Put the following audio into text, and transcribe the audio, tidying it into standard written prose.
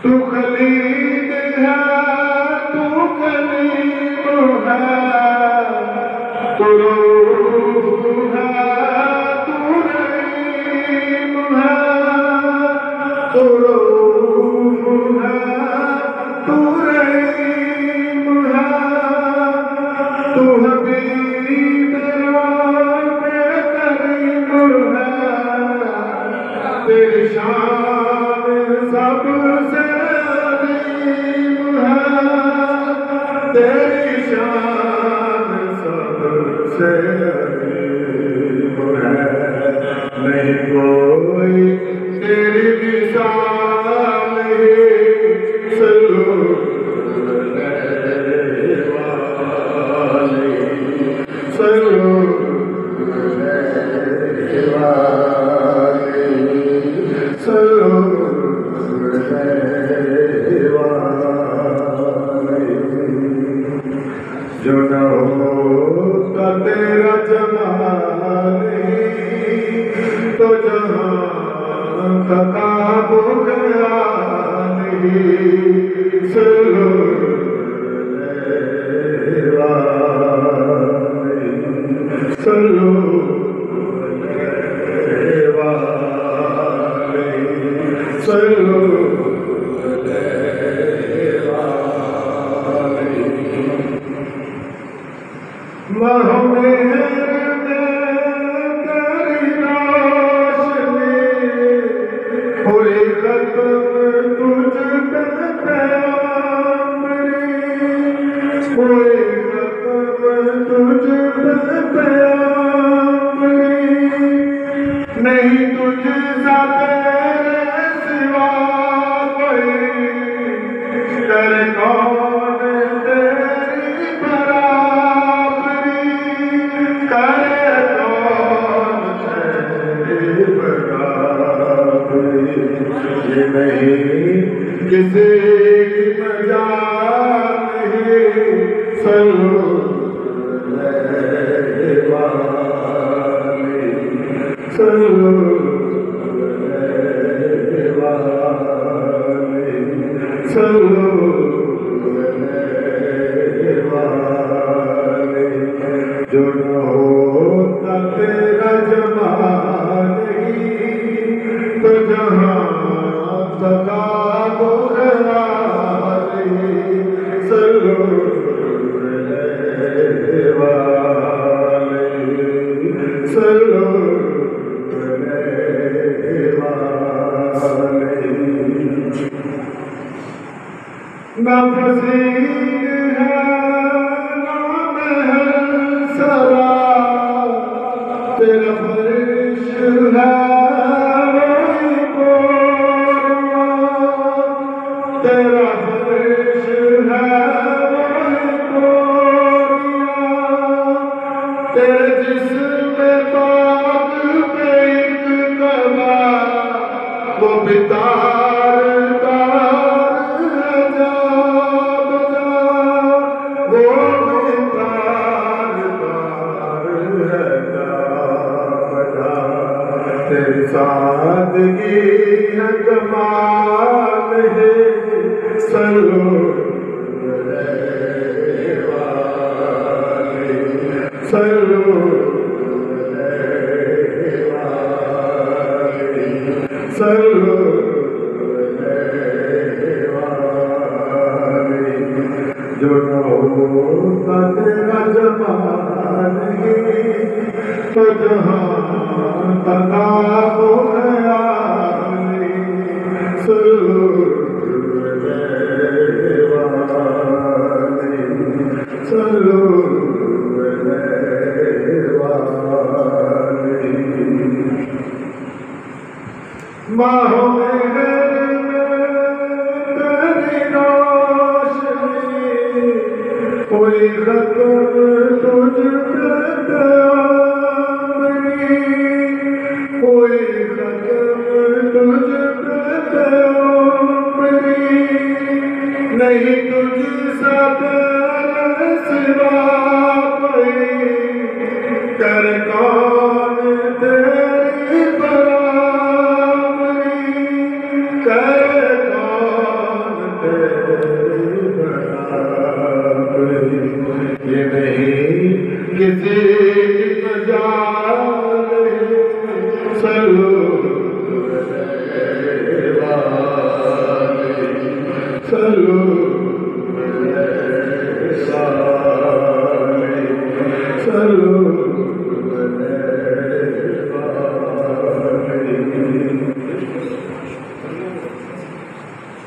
तू खलील है, तू कलीम है, तू रूह है, तू रहीम है, तू रूह है, तू रहीम है, तू हबीब रब करीम है। तेरी शान सबसे अजीम है, तेरी शान सबसे अजीम है। नहीं कोई तेरी मिसाल नहीं, सल्लल्लाहु अलैहि सल्लल्लाहु जो न होता तेरा जमाल तो जहां का काबू गया नहीं। नहीं तुझसा तेरे सिवा कोई, करे कौन तेरी बराबरी, करे कौन तेरी बराबरी। ये नहीं किसी की मजाल नहीं, सल्लल्लाहु जो न होता तेरा जमाल तो जहाँ सदा बुरा ना फसील है ना महल सरा, तेरा फर्श है वही बोरिया, तेरा फर्श है वही बोरिया, तेरे जिस्म पाक पे एक कला वो बितार तेरी सादगी है कमाल है, सल्लल्लाहु जो न होता तेरा जमाल तो जहाँ तका हो गया माहो कोई खत्म तुझ पे कोई खत्म तुझ पे नहीं तुझसा तेरे सिवा कोई, कर कौन तेरी बराबरी, कर कौन किसी मजाल सलो सलो सलो